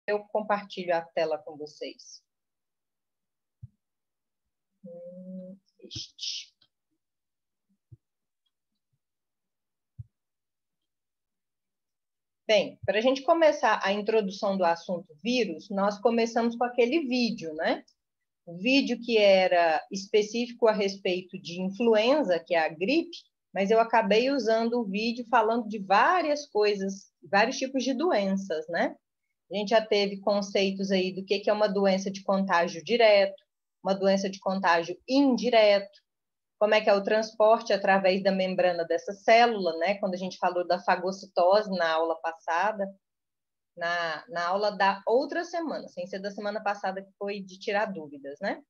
eu compartilho a tela com vocês. Bem, para a gente começar a introdução do assunto vírus, nós começamos com aquele vídeo, né? O vídeo que era específico a respeito de influenza, que é a gripe, mas eu acabei usando o vídeo falando de várias coisas, vários tipos de doenças, né? A gente já teve conceitos aí do que é uma doença de contágio direto, uma doença de contágio indireto, como é que é o transporte através da membrana dessa célula, né? Quando a gente falou da fagocitose na aula passada, na aula da outra semana, sem ser da semana passada, que foi de tirar dúvidas, né?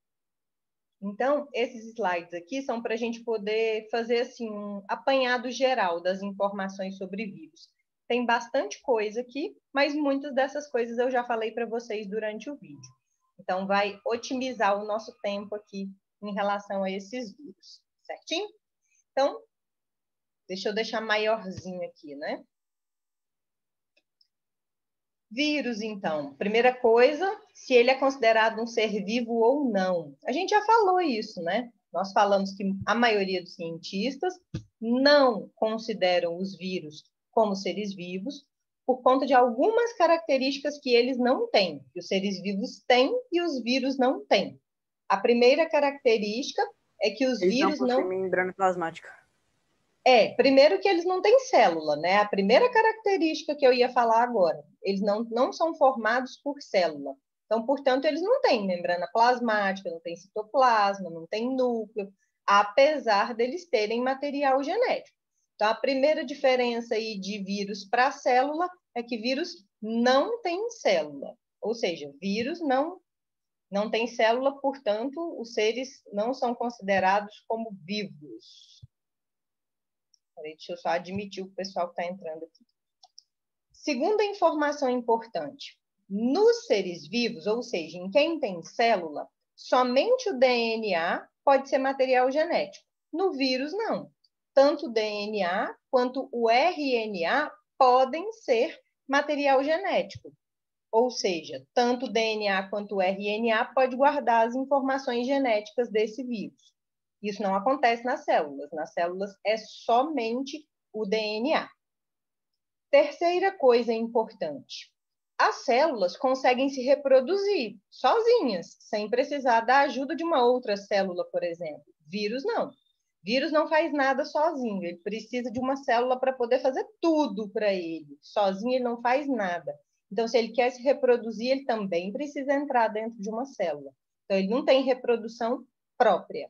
Então, esses slides aqui são para a gente poder fazer assim, um apanhado geral das informações sobre vírus. Tem bastante coisa aqui, mas muitas dessas coisas eu já falei para vocês durante o vídeo. Então, vai otimizar o nosso tempo aqui em relação a esses vírus, certinho? Então, deixa eu deixar maiorzinho aqui, né? Vírus, então. Primeira coisa, se ele é considerado um ser vivo ou não. A gente já falou isso, né? Nós falamos que a maioria dos cientistas não consideram os vírus como seres vivos por conta de algumas características que eles não têm, que os seres vivos têm e os vírus não têm. A primeira característica é que os vírus não possuem membrana plasmática. Primeiro que eles não têm célula, né? A primeira característica que eu ia falar agora, eles não são formados por célula. Então, portanto, eles não têm membrana plasmática, não têm citoplasma, não têm núcleo, apesar deles terem material genético. Então, a primeira diferença aí de vírus para célula é que vírus não tem célula. Ou seja, vírus não tem célula, portanto, os seres não são considerados como vivos. Deixa eu só admitir o pessoal que está entrando aqui. Segunda informação importante. Nos seres vivos, ou seja, em quem tem célula, somente o DNA pode ser material genético. No vírus, não. Tanto o DNA quanto o RNA podem ser material genético. Ou seja, tanto o DNA quanto o RNA pode guardar as informações genéticas desse vírus. Isso não acontece nas células. Nas células é somente o DNA. Terceira coisa importante. As células conseguem se reproduzir sozinhas, sem precisar da ajuda de uma outra célula, por exemplo. Vírus não. Vírus não faz nada sozinho. Ele precisa de uma célula para poder fazer tudo para ele. Sozinho ele não faz nada. Então, se ele quer se reproduzir, ele também precisa entrar dentro de uma célula. Então, ele não tem reprodução própria.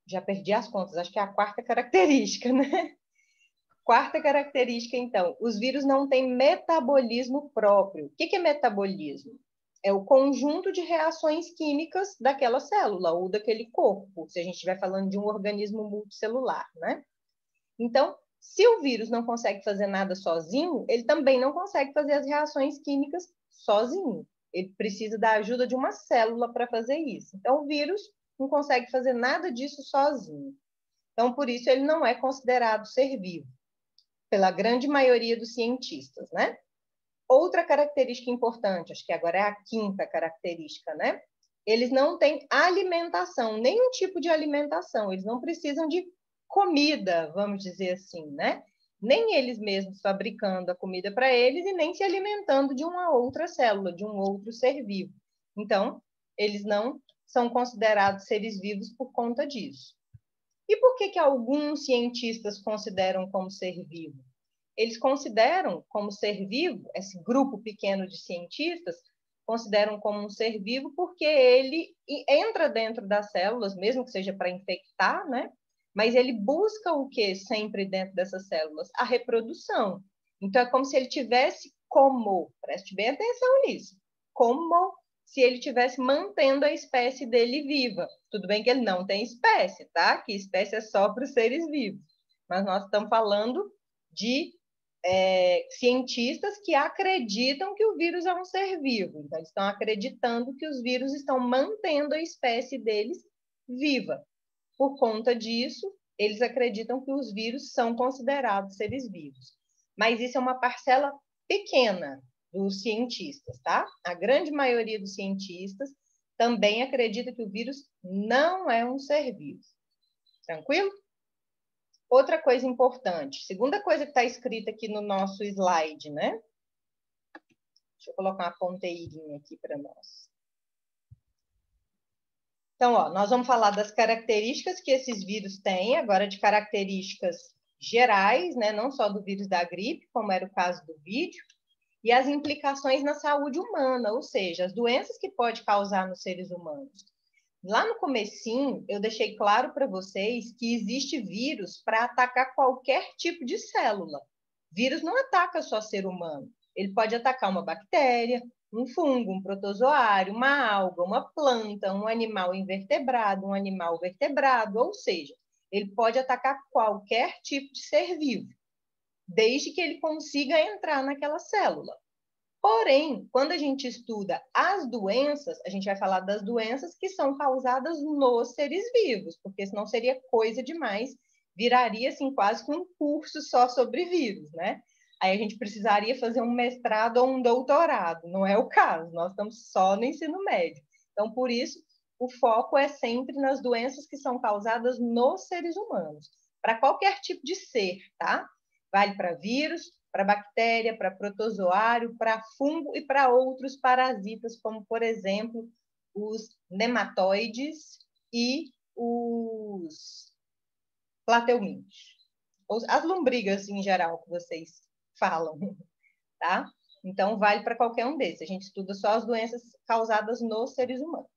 Já perdi as contas, acho que é a quarta característica, né? Quarta característica, então, os vírus não têm metabolismo próprio. O que é metabolismo? É o conjunto de reações químicas daquela célula ou daquele corpo, se a gente estiver falando de um organismo multicelular, né? Então, se o vírus não consegue fazer nada sozinho, ele também não consegue fazer as reações químicas sozinho. Ele precisa da ajuda de uma célula para fazer isso. Então, o vírus não consegue fazer nada disso sozinho. Então, por isso, ele não é considerado ser vivo, pela grande maioria dos cientistas, né? Outra característica importante, acho que agora é a quinta característica, né? Eles não têm alimentação, nenhum tipo de alimentação, eles não precisam de comida, vamos dizer assim, né? Nem eles mesmos fabricando a comida para eles e nem se alimentando de uma outra célula, de um outro ser vivo. Então, eles não são considerados seres vivos por conta disso. E por que alguns cientistas consideram como ser vivo? Eles consideram como ser vivo, esse grupo pequeno de cientistas, consideram como um ser vivo porque ele entra dentro das células, mesmo que seja para infectar, né? Mas ele busca o que sempre dentro dessas células? A reprodução. Então, é como se ele tivesse preste bem atenção nisso, como se ele estivesse mantendo a espécie dele viva. Tudo bem que ele não tem espécie, tá? Que espécie é só para os seres vivos. Mas nós estamos falando de cientistas que acreditam que o vírus é um ser vivo. Então, eles estão acreditando que os vírus estão mantendo a espécie deles viva. Por conta disso, eles acreditam que os vírus são considerados seres vivos. Mas isso é uma parcela pequena. dos cientistas, tá? A grande maioria dos cientistas também acredita que o vírus não é um ser vivo. Tranquilo? Outra coisa importante, segunda coisa que está escrita aqui no nosso slide, né? Deixa eu colocar uma ponteirinha aqui para nós. Então, ó, nós vamos falar das características que esses vírus têm, agora de características gerais, né? Não só do vírus da gripe, como era o caso do vídeo, e as implicações na saúde humana, ou seja, as doenças que pode causar nos seres humanos. Lá no comecinho, eu deixei claro para vocês que existe vírus para atacar qualquer tipo de célula. Vírus não ataca só ser humano. Ele pode atacar uma bactéria, um fungo, um protozoário, uma alga, uma planta, um animal invertebrado, um animal vertebrado, ou seja, ele pode atacar qualquer tipo de ser vivo, desde que ele consiga entrar naquela célula. Porém, quando a gente estuda as doenças, a gente vai falar das doenças que são causadas nos seres vivos, porque senão seria coisa demais, viraria assim quase que um curso só sobre vírus, né? Aí a gente precisaria fazer um mestrado ou um doutorado, não é o caso, nós estamos só no ensino médio. Então, por isso, o foco é sempre nas doenças que são causadas nos seres humanos, para qualquer tipo de ser, tá? Vale para vírus, para bactéria, para protozoário, para fungo e para outros parasitas, como, por exemplo, os nematóides e os plateumintos. As lombrigas, em geral, que vocês falam, tá? Então, vale para qualquer um desses. A gente estuda só as doenças causadas nos seres humanos.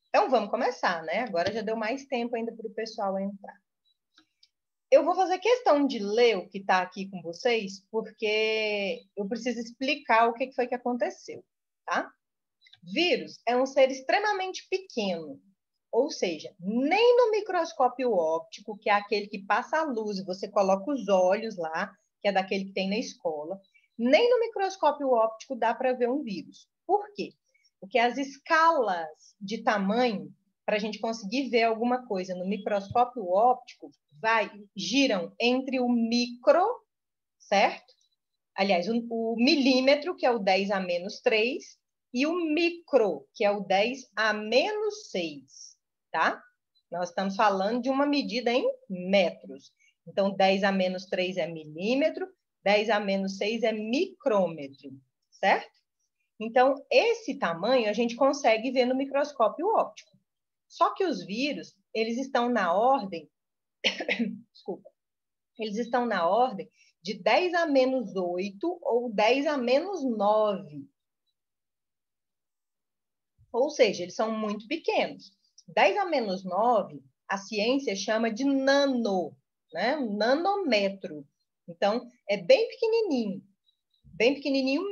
Então, vamos começar, né? Agora já deu mais tempo ainda para o pessoal entrar. Eu vou fazer questão de ler o que está aqui com vocês, porque eu preciso explicar o que foi que aconteceu, tá? Vírus é um ser extremamente pequeno, ou seja, nem no microscópio óptico, que é aquele que passa a luz e você coloca os olhos lá, que é daquele que tem na escola, nem no microscópio óptico dá para ver um vírus. Por quê? Porque as escalas de tamanho, para a gente conseguir ver alguma coisa no microscópio óptico, giram entre o micro, certo? Aliás, o milímetro, que é o 10 a menos 3, e o micro, que é o 10 a menos 6, tá? Nós estamos falando de uma medida em metros. Então, 10 a menos 3 é milímetro, 10 a menos 6 é micrômetro, certo? Então, esse tamanho a gente consegue ver no microscópio óptico. Só que os vírus, eles estão na ordem, desculpa, eles estão na ordem de 10 a menos 8 ou 10 a menos 9. Ou seja, eles são muito pequenos. 10 a menos 9, a ciência chama de nano, né? Um nanômetro. Então, é bem pequenininho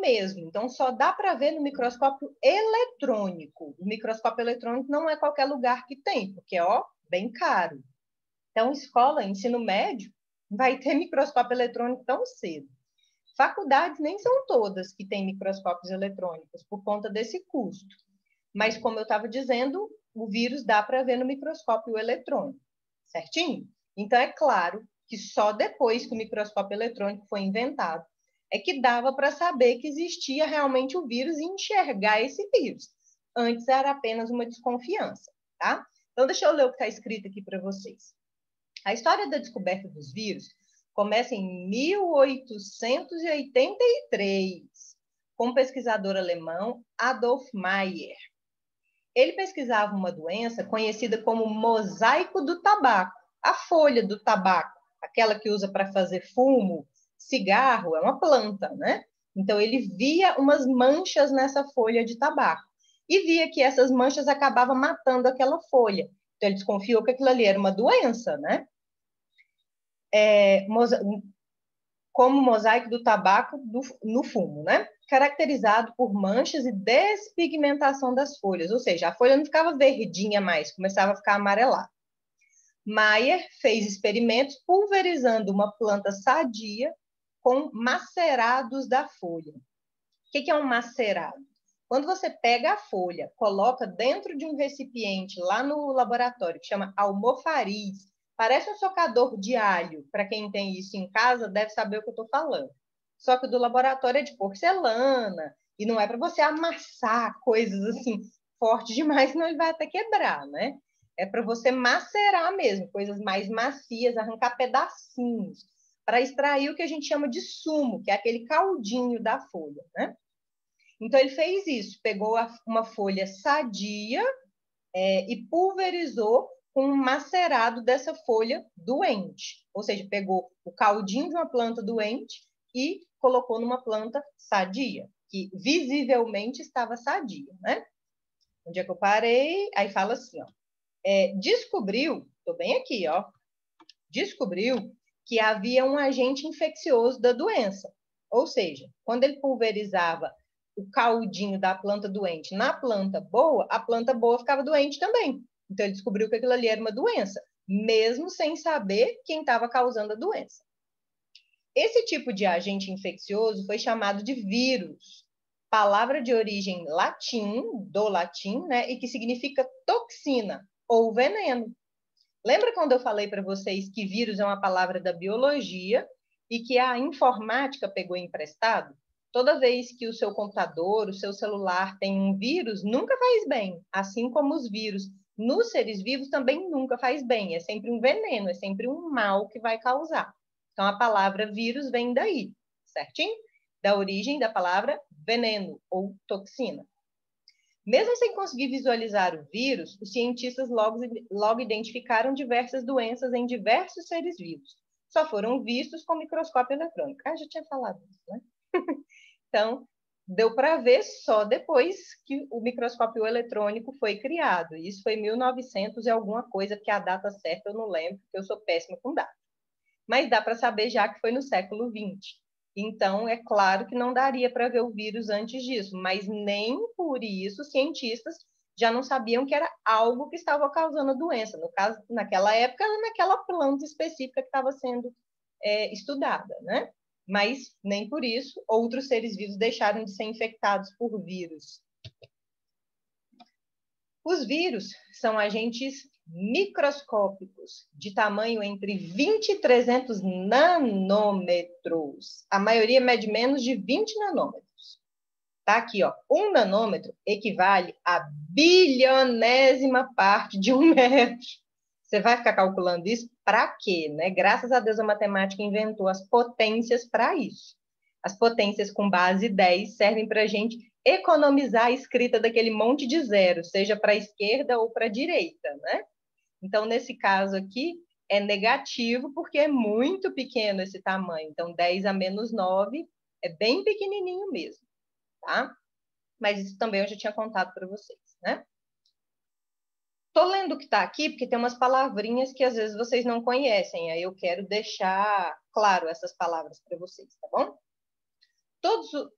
mesmo. Então, só dá para ver no microscópio eletrônico. O microscópio eletrônico não é qualquer lugar que tem, porque é, ó, bem caro. Então, escola, ensino médio, vai ter microscópio eletrônico tão cedo. Faculdades nem são todas que têm microscópios eletrônicos por conta desse custo. Mas, como eu estava dizendo, o vírus dá para ver no microscópio eletrônico, certinho? Então, é claro que só depois que o microscópio eletrônico foi inventado é que dava para saber que existia realmente o vírus e enxergar esse vírus. Antes era apenas uma desconfiança, tá? Então, deixa eu ler o que está escrito aqui para vocês. A história da descoberta dos vírus começa em 1883, com o pesquisador alemão Adolf Meyer. Ele pesquisava uma doença conhecida como mosaico do tabaco, a folha do tabaco, aquela que usa para fazer fumo, cigarro, é uma planta, né? Então, ele via umas manchas nessa folha de tabaco e via que essas manchas acabavam matando aquela folha. Então, ele desconfiou que aquilo ali era uma doença, né? Como mosaico do tabaco no fumo, né? Caracterizado por manchas e despigmentação das folhas, ou seja, a folha não ficava verdinha mais, começava a ficar amarelada. Meyer fez experimentos pulverizando uma planta sadia com macerados da folha. O que é um macerado? Quando você pega a folha, coloca dentro de um recipiente lá no laboratório, que chama almofariz, parece um socador de alho. Para quem tem isso em casa, deve saber o que eu estou falando. Só que o do laboratório é de porcelana, e não é para você amassar coisas assim fortes demais, senão ele vai até quebrar, né? É para você macerar mesmo, coisas mais macias, arrancar pedacinhos, para extrair o que a gente chama de sumo, que é aquele caldinho da folha, né? Então, ele fez isso, pegou uma folha sadia e pulverizou com um macerado dessa folha doente. Ou seja, pegou o caldinho de uma planta doente e colocou numa planta sadia, que visivelmente estava sadia, né? Onde é que eu parei? Aí fala assim, ó. Descobriu, estou bem aqui, ó. Descobriu que havia um agente infeccioso da doença. Ou seja, quando ele pulverizava o caldinho da planta doente na planta boa, a planta boa ficava doente também. Então, ele descobriu que aquilo ali era uma doença, mesmo sem saber quem estava causando a doença. Esse tipo de agente infeccioso foi chamado de vírus, palavra de origem do latim, né, e que significa toxina ou veneno. Lembra quando eu falei para vocês que vírus é uma palavra da biologia e que a informática pegou emprestado? Toda vez que o seu computador, o seu celular tem um vírus, nunca faz bem. Assim como os vírus nos seres vivos também nunca faz bem. É sempre um veneno, é sempre um mal que vai causar. Então, a palavra vírus vem daí, certinho? Da origem da palavra veneno ou toxina. Mesmo sem conseguir visualizar o vírus, os cientistas logo identificaram diversas doenças em diversos seres vivos. Só foram vistos com microscópio eletrônico. Já tinha falado isso, né? Então, deu para ver só depois que o microscópio eletrônico foi criado. Isso foi em 1900 e alguma coisa, porque a data certa eu não lembro, porque eu sou péssima com data. Mas dá para saber já que foi no século XX. Então, é claro que não daria para ver o vírus antes disso, mas nem por isso os cientistas já não sabiam que era algo que estava causando a doença. No caso, naquela época, naquela planta específica que estava sendo estudada, né? Mas nem por isso outros seres vivos deixaram de ser infectados por vírus. Os vírus são agentes microscópicos de tamanho entre 20 e 300 nanômetros. A maioria mede menos de 20 nanômetros. Tá aqui, ó. 1 nanômetro equivale a bilionésima parte de 1 metro. Você vai ficar calculando isso para quê, né? Graças a Deus a matemática inventou as potências para isso. As potências com base 10 servem para a gente economizar a escrita daquele monte de zero, seja para a esquerda ou para a direita, né? Então, nesse caso aqui, é negativo porque é muito pequeno esse tamanho. Então, 10 a menos 9 é bem pequenininho mesmo, tá? Mas isso também eu já tinha contado para vocês, né? Estou lendo o que está aqui porque tem umas palavrinhas que às vezes vocês não conhecem. Aí eu quero deixar claro essas palavras para vocês, tá bom?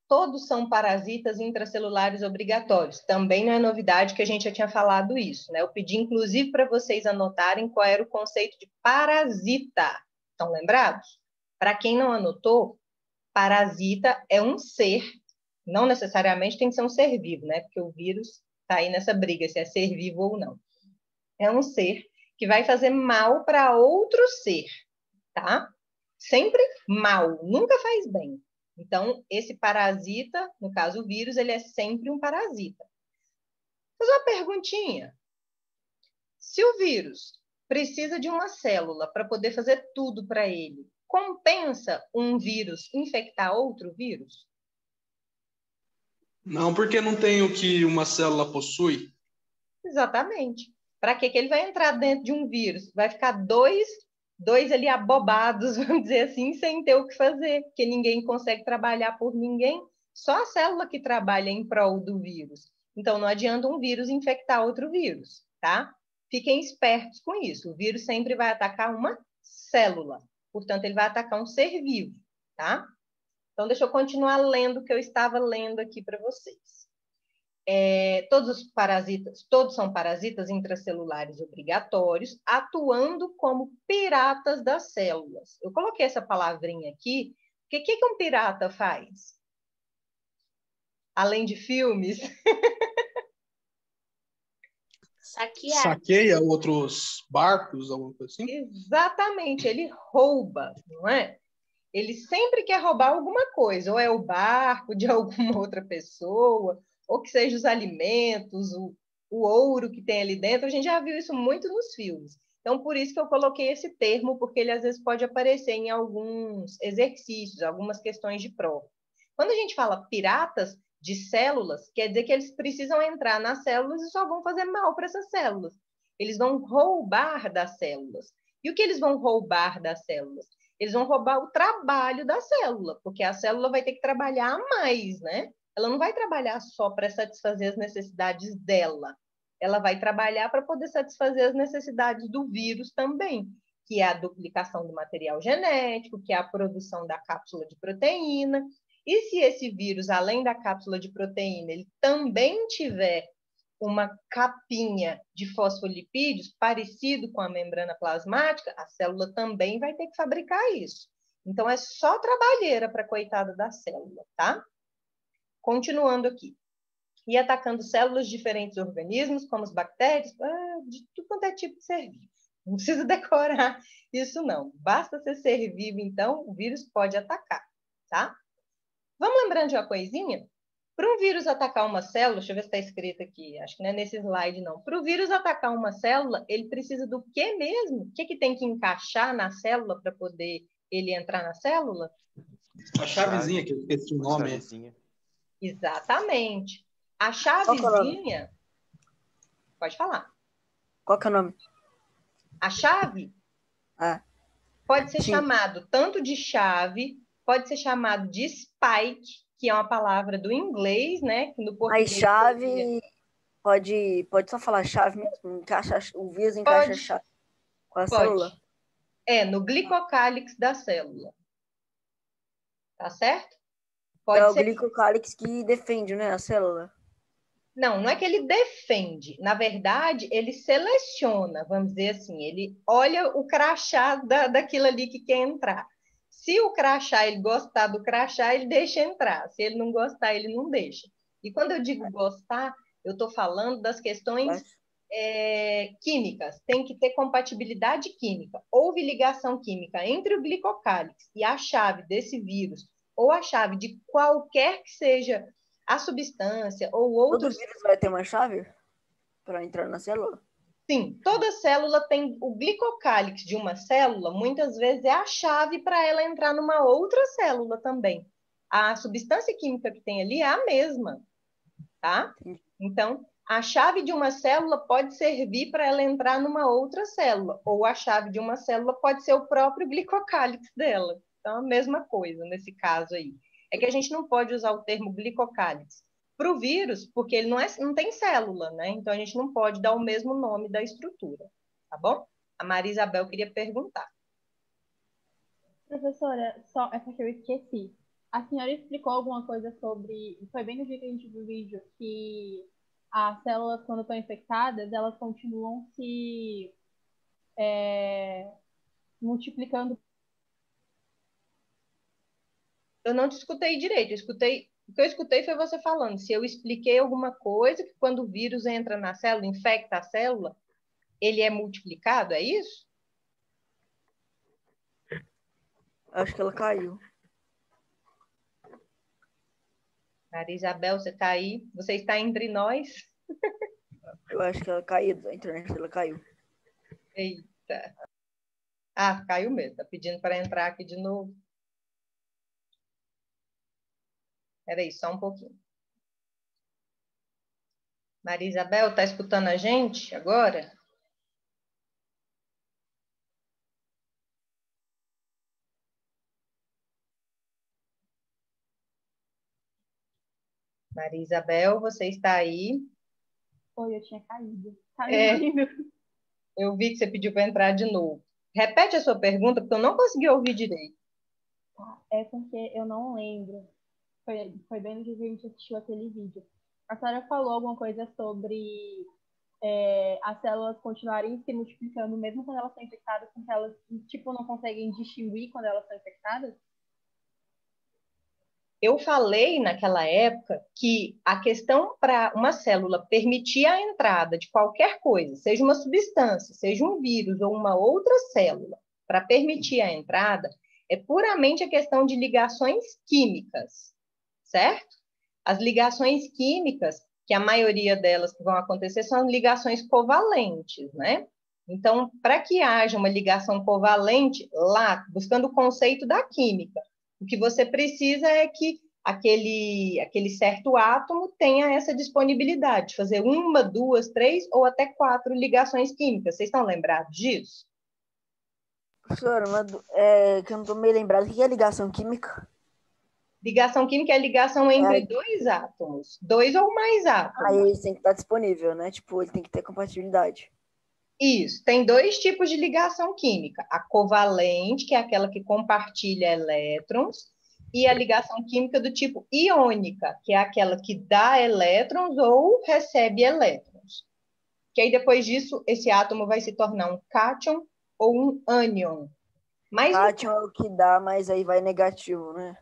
Todos são parasitas intracelulares obrigatórios. Também não é novidade que a gente já tinha falado isso, né? Eu pedi, inclusive, para vocês anotarem qual era o conceito de parasita. Estão lembrados? Para quem não anotou, parasita é um ser, não necessariamente tem que ser um ser vivo, né? Porque o vírus está aí nessa briga, se é ser vivo ou não. É um ser que vai fazer mal para outro ser, tá? Sempre mal, nunca faz bem. Então, esse parasita, no caso o vírus, ele é sempre um parasita. Vou fazer uma perguntinha. Se o vírus precisa de uma célula para poder fazer tudo para ele, compensa um vírus infectar outro vírus? Não, porque não tem o que uma célula possui. Exatamente. Para que ele vai entrar dentro de um vírus? Vai ficar dois ali abobados, vamos dizer assim, sem ter o que fazer, porque ninguém consegue trabalhar por ninguém, só a célula que trabalha em prol do vírus. Então, não adianta um vírus infectar outro vírus, tá? Fiquem espertos com isso. O vírus sempre vai atacar uma célula, portanto, ele vai atacar um ser vivo, tá? Então, deixa eu continuar lendo o que eu estava lendo aqui para vocês. Todos são parasitas intracelulares obrigatórios, atuando como piratas das células. Eu coloquei essa palavrinha aqui, porque o que um pirata faz? Além de filmes? Saqueia outros barcos, alguma coisa assim? Exatamente, ele rouba, não é? ele sempre quer roubar alguma coisa, ou é o barco de alguma outra pessoa, ou que seja os alimentos, o ouro que tem ali dentro. A gente já viu isso muito nos filmes. Então, por isso que eu coloquei esse termo, porque ele às vezes pode aparecer em alguns exercícios, algumas questões de prova. Quando a gente fala piratas de células, quer dizer que eles precisam entrar nas células e só vão fazer mal para essas células. Eles vão roubar das células. E o que eles vão roubar das células? Eles vão roubar o trabalho da célula, porque a célula vai ter que trabalhar mais, né? Ela não vai trabalhar só para satisfazer as necessidades dela. Ela vai trabalhar para poder satisfazer as necessidades do vírus também, que é a duplicação do material genético, que é a produção da cápsula de proteína. E se esse vírus, além da cápsula de proteína, ele também tiver uma capinha de fosfolipídios parecido com a membrana plasmática, a célula também vai ter que fabricar isso. Então, é só trabalheira para a coitada da célula, tá? Continuando aqui. E atacando células de diferentes organismos, como as bactérias, de tudo quanto é tipo de ser vivo. Não precisa decorar isso, não. Basta ser ser vivo, então, o vírus pode atacar, tá? Vamos lembrando de uma coisinha? Para um vírus atacar uma célula, deixa eu ver se está escrito aqui, acho que não é nesse slide, não. Para o vírus atacar uma célula, ele precisa do quê mesmo? O que tem que encaixar na célula para poder ele entrar na célula? A chavezinha, que eu esqueci o nome. Chavezinha. Exatamente. A Qual que é o nome? chavezinha... Pode falar. Qual que é o nome? A chave Ah, pode ser sim. chamado tanto de chave, pode ser chamado de spike, que é uma palavra do inglês, né? Que no Aí português chave, pode só falar chave mesmo, encaixa, o vírus encaixa a chave com a célula. pode. É, no glicocálix da célula. Tá certo? Pode É o ser. glicocálix que defende, né, a célula. Não, não é que ele defende. Na verdade, ele seleciona, vamos dizer assim. Ele olha o crachá daquilo ali que quer entrar. Se o crachá, ele gostar do crachá, ele deixa entrar. Se ele não gostar, ele não deixa. E quando eu digo gostar, eu estou falando das questões químicas. Tem que ter compatibilidade química. Houve ligação química entre o glicocálix e a chave desse vírus, ou a chave de qualquer que seja a substância ou outros... Todo vírus vai ter uma chave para entrar na célula? Sim, toda célula tem o glicocálix de uma célula, muitas vezes é a chave para ela entrar numa outra célula também. A substância química que tem ali é a mesma, tá? Então, a chave de uma célula pode servir para ela entrar numa outra célula, ou a chave de uma célula pode ser o próprio glicocálix dela. Então, a mesma coisa nesse caso aí. É que a gente não pode usar o termo glicocálix para o vírus, porque ele não tem célula, né? Então, a gente não pode dar o mesmo nome da estrutura, tá bom? A Maria Isabel queria perguntar. Professora, só é porque eu esqueci. A senhora explicou alguma coisa sobre... Foi bem no dia que a gente viu o vídeo, que as células, quando estão infectadas, elas continuam se multiplicando. Eu não te escutei direito, o que eu escutei foi você falando. Se eu expliquei alguma coisa, que quando o vírus entra na célula, infecta a célula, ele é multiplicado, é isso? Acho que ela caiu. Maria Isabel, você está aí? Você está entre nós? Eu acho que ela caiu, a internet dela caiu. Eita. Ah, caiu mesmo. Está pedindo para entrar aqui de novo. Espera aí, só um pouquinho. Maria Isabel, está escutando a gente agora? Maria Isabel, você está aí? Oi, eu tinha caído. Tá me ouvindo? Eu vi que você pediu para entrar de novo. Repete a sua pergunta, porque eu não consegui ouvir direito. É porque eu não lembro. Foi bem no dia que a gente assistiu aquele vídeo. A senhora falou alguma coisa sobre as células continuarem se multiplicando mesmo quando elas estão infectadas, porque elas, tipo, não conseguem distinguir quando elas estão infectadas? Eu falei naquela época que a questão para uma célula permitir a entrada de qualquer coisa, seja uma substância, seja um vírus ou uma outra célula, para permitir a entrada, É puramente a questão de ligações químicas, certo? As ligações químicas, que a maioria delas que vão acontecer, são ligações covalentes, né? Então, para que haja uma ligação covalente, lá, buscando o conceito da química, o que você precisa é que aquele certo átomo tenha essa disponibilidade de fazer uma, duas, três ou até quatro ligações químicas. Vocês estão lembrados disso? Professora, que eu não estou meio lembrado. O que é ligação química? Ligação química é a ligação entre dois átomos, dois ou mais átomos. Aí ele tem que estar disponível, né? Tipo, ele tem que ter compatibilidade. Isso, tem dois tipos de ligação química. A covalente, que é aquela que compartilha elétrons, e a ligação química do tipo iônica, que é aquela que dá elétrons ou recebe elétrons. Que aí, depois disso, esse átomo vai se tornar um cátion ou um ânion. Mas Cátion é o que dá, mas aí vai negativo, né?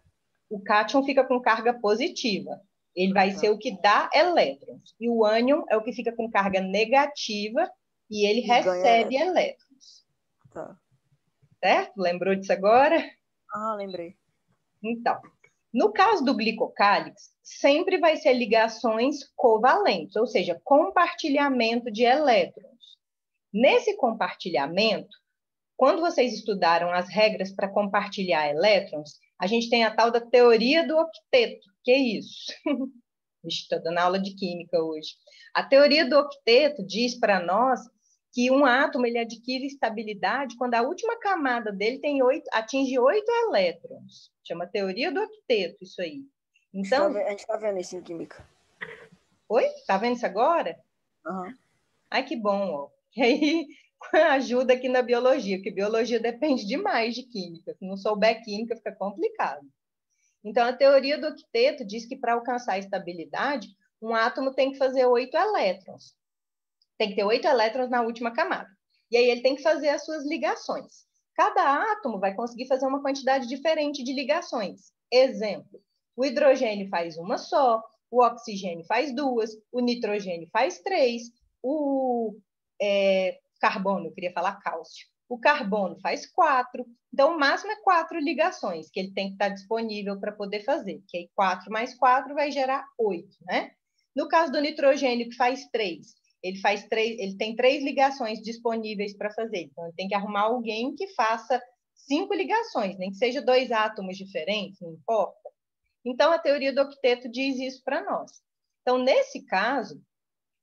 o cátion fica com carga positiva. Ele vai ser o que dá elétrons. E o ânion é o que fica com carga negativa e ele recebe elétrons. Tá. Certo? Lembrou disso agora? Ah, lembrei. Então, no caso do glicocálix, sempre vai ser ligações covalentes, ou seja, compartilhamento de elétrons. Nesse compartilhamento, quando vocês estudaram as regras para compartilhar elétrons, a gente tem a tal da teoria do octeto. Que é isso? Estou dando aula de química hoje. A teoria do octeto diz para nós que um átomo ele adquire estabilidade quando a última camada dele atinge 8 elétrons. Chama teoria do octeto, isso aí. Então, a gente está vendo isso em química. Oi? Tá vendo isso agora? Uhum. Ai, que bom, ó. E aí, ajuda aqui na biologia, porque biologia depende demais de química. Se não souber química, fica complicado. Então, a teoria do octeto diz que para alcançar a estabilidade, um átomo tem que fazer 8 elétrons. Tem que ter 8 elétrons na última camada. E aí ele tem que fazer as suas ligações. Cada átomo vai conseguir fazer uma quantidade diferente de ligações. Exemplo, o hidrogênio faz uma só, o oxigênio faz duas, o nitrogênio faz três, o carbono, eu queria falar cálcio, o carbono faz 4. Então, o máximo é 4 ligações que ele tem que estar disponível para poder fazer. Que aí 4 mais 4 vai gerar 8, né? No caso do nitrogênio, que faz 3, ele tem 3 ligações disponíveis para fazer. Então, ele tem que arrumar alguém que faça 5 ligações, nem que seja 2 átomos diferentes, não importa. Então, a teoria do octeto diz isso para nós. Então, nesse caso,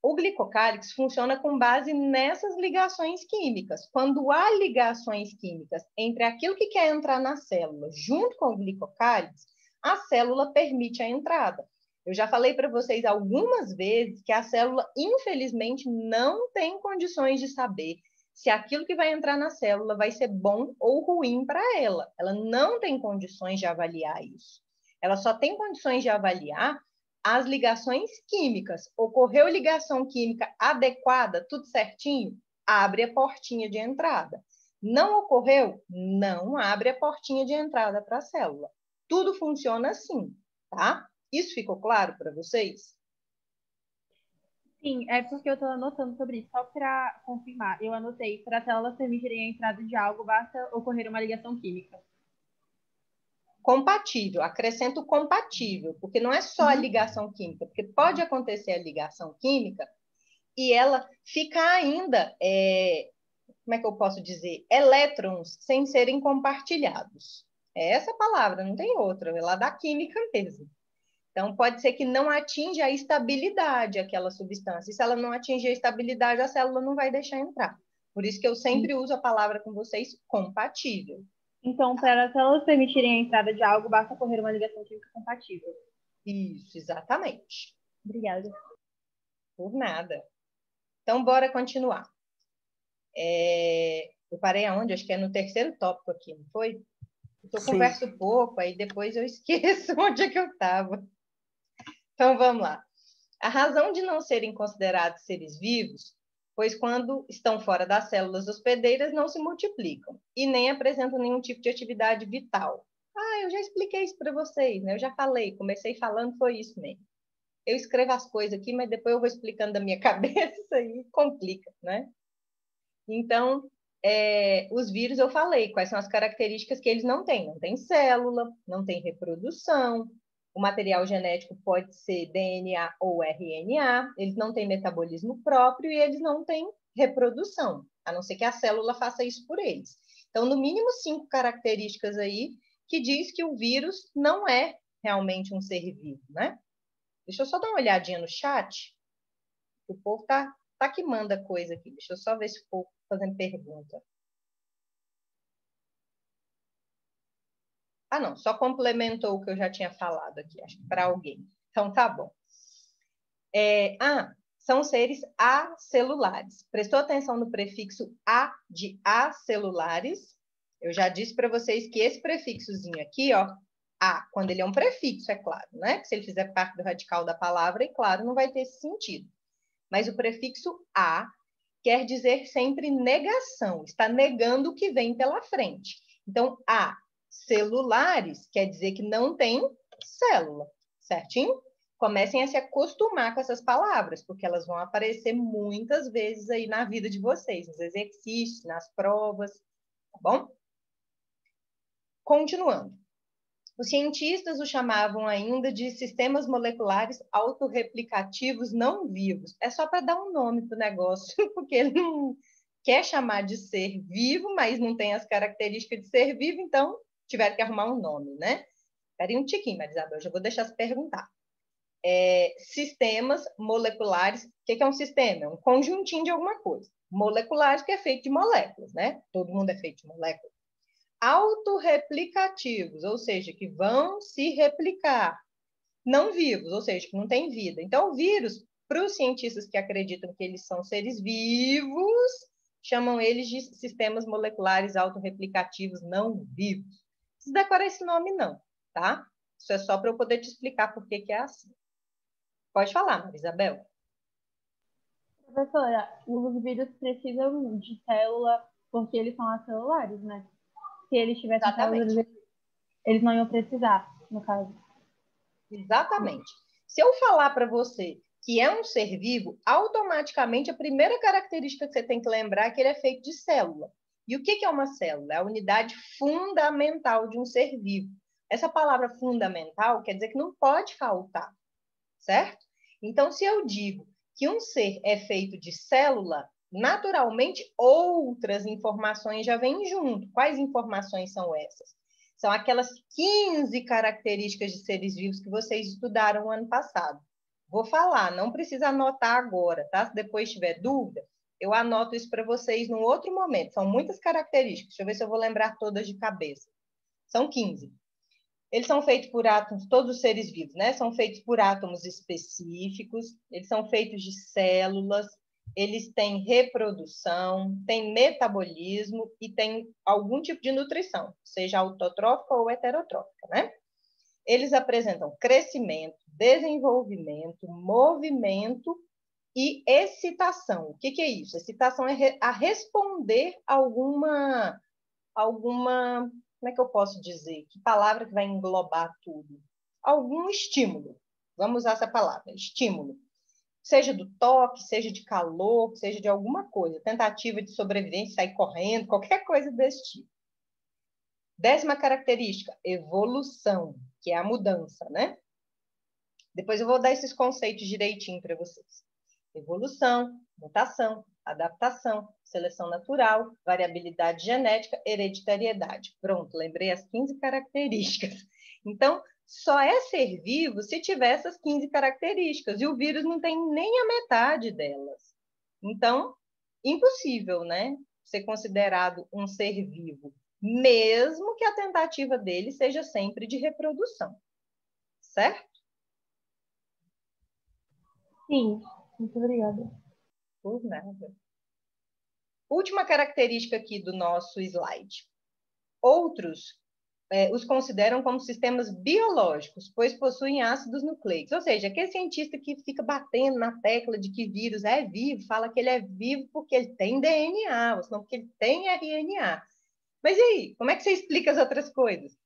o glicocálix funciona com base nessas ligações químicas. Quando há ligações químicas entre aquilo que quer entrar na célula junto com o glicocálix, a célula permite a entrada. Eu já falei para vocês algumas vezes que a célula, infelizmente, não tem condições de saber se aquilo que vai entrar na célula vai ser bom ou ruim para ela. Ela não tem condições de avaliar isso. Ela só tem condições de avaliar as ligações químicas. Ocorreu ligação química adequada, tudo certinho, abre a portinha de entrada. Não ocorreu? Não abre a portinha de entrada para a célula. Tudo funciona assim, tá? Isso ficou claro para vocês? Sim, é porque eu estou anotando sobre isso. Só para confirmar, eu anotei, para a célula permitirem a entrada de algo, basta ocorrer uma ligação química. Compatível, acrescento compatível, porque não é só a ligação química, porque pode acontecer a ligação química e ela fica ainda, como é que eu posso dizer, elétrons sem serem compartilhados. É essa palavra, não tem outra, é lá da química mesmo. Então, pode ser que não atinja a estabilidade aquela substância. E se ela não atingir a estabilidade, a célula não vai deixar entrar. Por isso que eu sempre uso a palavra com vocês, compatível. Então, para as células permitirem a entrada de algo, basta ocorrer uma ligação química compatível. Isso, exatamente. Obrigada. Por nada. Então, bora continuar. Eu parei aonde? Acho que é no terceiro tópico aqui, não foi? Eu converso pouco, aí depois eu esqueço onde é que eu estava. Então, vamos lá. A razão de não serem considerados seres vivos, pois quando estão fora das células hospedeiras não se multiplicam e nem apresentam nenhum tipo de atividade vital. Eu já expliquei isso para vocês, né? Eu já falei, comecei falando, foi isso mesmo. Eu escrevo as coisas aqui, mas depois eu vou explicando da minha cabeça e complica, né? Então, os vírus, eu falei quais são as características que eles não têm. Não tem célula, não tem reprodução, o material genético pode ser DNA ou RNA, eles não têm metabolismo próprio e eles não têm reprodução, a não ser que a célula faça isso por eles. Então, no mínimo 5 características aí que diz que o vírus não é realmente um ser vivo, né? Deixa eu só dar uma olhadinha no chat. O povo tá que manda coisa aqui. Deixa eu só ver se o povo tá fazendo pergunta. Ah, não, só complementou o que eu já tinha falado aqui, acho que para alguém. Então, tá bom. São seres acelulares. Prestou atenção no prefixo A de acelulares? Eu já disse para vocês que esse prefixozinho aqui, ó, A, quando ele é um prefixo, é claro, né? Que se ele fizer parte do radical da palavra, é claro, não vai ter esse sentido. Mas o prefixo A quer dizer sempre negação, está negando o que vem pela frente. Então, acelulares quer dizer que não tem célula, certinho? Comecem a se acostumar com essas palavras, porque elas vão aparecer muitas vezes aí na vida de vocês, nos exercícios, nas provas, tá bom? Continuando. Os cientistas o chamavam ainda de sistemas moleculares autorreplicativos não vivos. É só para dar um nome para o negócio, porque ele não quer chamar de ser vivo, mas não tem as características de ser vivo, então tiveram que arrumar um nome, né? Espera aí um tiquinho, Marisabel, eu já vou deixar você perguntar. Sistemas moleculares, o que é um sistema? É um conjuntinho de alguma coisa. Moleculares, que é feito de moléculas, né? Todo mundo é feito de moléculas. Autorreplicativos, ou seja, que vão se replicar. Não vivos, ou seja, que não têm vida. Então, o vírus, para os cientistas que acreditam que eles são seres vivos, chamam eles de sistemas moleculares autorreplicativos não vivos. Não precisa decorar esse nome, não, tá? Isso é só para eu poder te explicar por que é assim. Pode falar, Marisabel. Professora, os vírus precisam de célula porque eles são acelulares, né? Se eles tivessem células, eles não iam precisar, no caso. Exatamente. Se eu falar para você que é um ser vivo, automaticamente a primeira característica que você tem que lembrar é que ele é feito de célula. E o que é uma célula? É a unidade fundamental de um ser vivo. Essa palavra fundamental quer dizer que não pode faltar, certo? Então, se eu digo que um ser é feito de célula, naturalmente outras informações já vêm junto. Quais informações são essas? São aquelas 15 características de seres vivos que vocês estudaram no ano passado. Vou falar, não precisa anotar agora, tá? Se depois tiver dúvida, eu anoto isso para vocês num outro momento. São muitas características. Deixa eu ver se eu vou lembrar todas de cabeça. São 15. Eles são feitos por átomos, todos os seres vivos, né? São feitos por átomos específicos, eles são feitos de células, eles têm reprodução, têm metabolismo e têm algum tipo de nutrição, seja autotrófica ou heterotrófica, né? Eles apresentam crescimento, desenvolvimento, movimento e excitação. O que é isso? Excitação é a responder a alguma, como é que eu posso dizer? Que palavra que vai englobar tudo? Algum estímulo. Vamos usar essa palavra, estímulo. Seja do toque, seja de calor, seja de alguma coisa. Tentativa de sobrevivência, sair correndo, qualquer coisa desse tipo. 10ª característica, evolução, que é a mudança, né? Depois eu vou dar esses conceitos direitinho para vocês. Evolução, mutação, adaptação, seleção natural, variabilidade genética, hereditariedade. Pronto, lembrei as 15 características. Então, só é ser vivo se tiver essas 15 características, e o vírus não tem nem a metade delas. Então, impossível, né? Ser considerado um ser vivo, mesmo que a tentativa dele seja sempre de reprodução. Certo? Sim, muito obrigada. Por nada. Última característica aqui do nosso slide. Outros os consideram como sistemas biológicos, pois possuem ácidos nucleicos. Ou seja, aquele cientista que fica batendo na tecla de que vírus é vivo, fala que ele é vivo porque ele tem DNA, ou senão porque ele tem RNA. Mas e aí? Como é que você explica as outras coisas?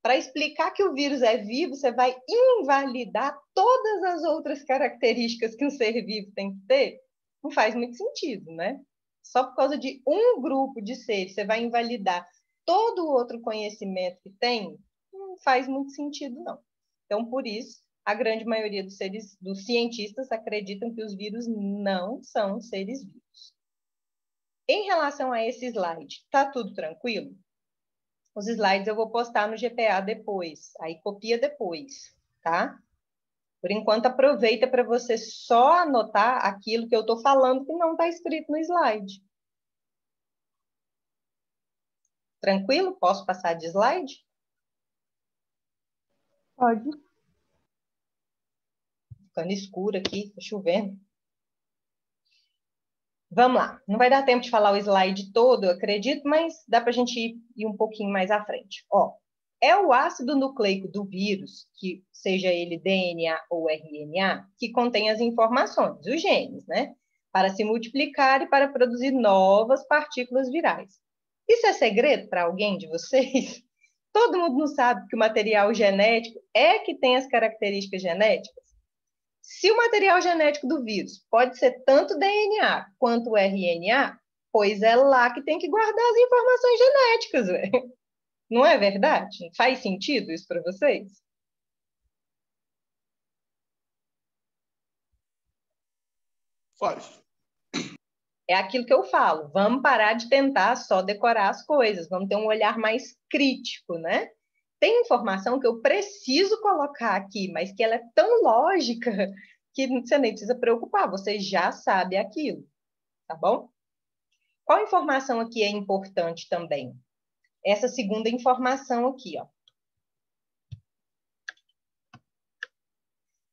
Para explicar que o vírus é vivo, você vai invalidar todas as outras características que um ser vivo tem que ter? Não faz muito sentido, né? Só por causa de um grupo de seres, você vai invalidar todo o outro conhecimento que tem? Não faz muito sentido, não. Então, por isso, a grande maioria dos cientistas acreditam que os vírus não são seres vivos. Em relação a esse slide, tá tudo tranquilo? Os slides eu vou postar no GPA depois, aí copia depois, tá? Por enquanto, aproveita para você só anotar aquilo que eu estou falando que não está escrito no slide. Tranquilo? Posso passar de slide? Pode. Ficando escuro aqui, está chovendo. Vamos lá. Não vai dar tempo de falar o slide todo, eu acredito, mas dá para a gente ir um pouquinho mais à frente. Ó, é o ácido nucleico do vírus, que seja ele DNA ou RNA, que contém as informações, os genes, né? Para se multiplicar e para produzir novas partículas virais. Isso é segredo para alguém de vocês? Todo mundo não sabe que o material genético é que tem as características genéticas? Se o material genético do vírus pode ser tanto DNA quanto RNA, pois é lá que tem que guardar as informações genéticas, velho. Não é verdade? Faz sentido isso para vocês? Faz. É aquilo que eu falo. Vamos parar de tentar só decorar as coisas. Vamos ter um olhar mais crítico, né? Tem informação que eu preciso colocar aqui, mas que ela é tão lógica que você nem precisa preocupar. Você já sabe aquilo, tá bom? Qual informação aqui é importante também? Essa segunda informação aqui, ó.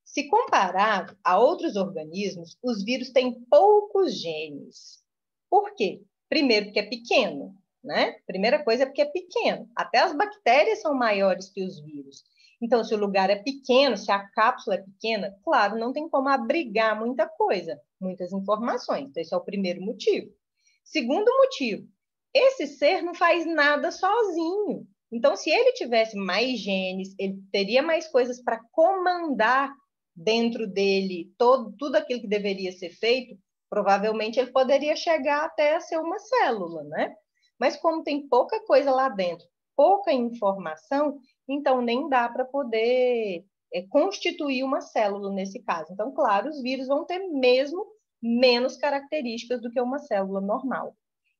Se comparado a outros organismos, os vírus têm poucos genes. Por quê? Primeiro, porque é pequeno, né? Primeira coisa é porque é pequeno. Até as bactérias são maiores que os vírus. Então, se o lugar é pequeno, se a cápsula é pequena, claro, não tem como abrigar muita coisa, muitas informações. Então, esse é o primeiro motivo. Segundo motivo, esse ser não faz nada sozinho. Então, se ele tivesse mais genes, ele teria mais coisas para comandar dentro dele tudo aquilo que deveria ser feito, provavelmente ele poderia chegar até a ser uma célula, né? Mas como tem pouca coisa lá dentro, pouca informação, então nem dá para poder constituir uma célula nesse caso. Então, claro, os vírus vão ter mesmo menos características do que uma célula normal.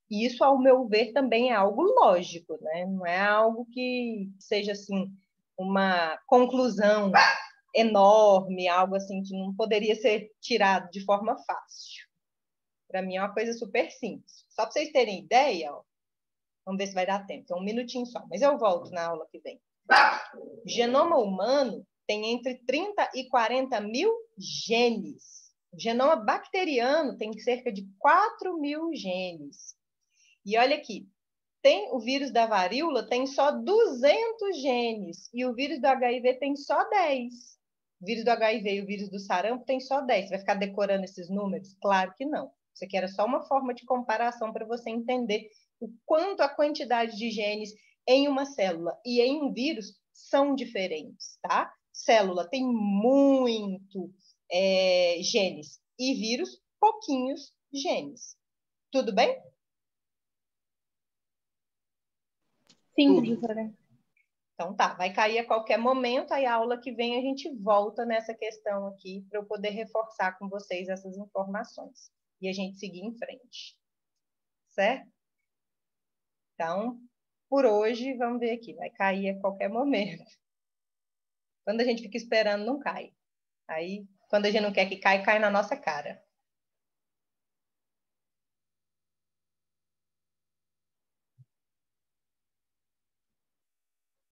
E isso, ao meu ver, também é algo lógico, né? Não é algo que seja, assim, uma conclusão enorme, algo assim que não poderia ser tirado de forma fácil. Para mim é uma coisa super simples. Só para vocês terem ideia, ó, vamos ver se vai dar tempo. Então, um minutinho só, mas eu volto na aula que vem. O genoma humano tem entre 30 e 40 mil genes. O genoma bacteriano tem cerca de 4 mil genes. E olha aqui, o vírus da varíola tem só 200 genes e o vírus do HIV tem só 10. O vírus do HIV e o vírus do sarampo tem só 10. Você vai ficar decorando esses números? Claro que não. Isso aqui era só uma forma de comparação para você entender o quanto a quantidade de genes em uma célula e em um vírus são diferentes, tá? Célula tem muito genes e vírus, pouquinhos genes. Tudo bem? Sim, Tudo. professora. Então tá, vai cair a qualquer momento, aí a aula que vem a gente volta nessa questão aqui para eu poder reforçar com vocês essas informações e a gente seguir em frente. Certo? Então, por hoje, vamos ver aqui, vai cair a qualquer momento. Quando a gente fica esperando, não cai. Aí, quando a gente não quer que caia, cai na nossa cara.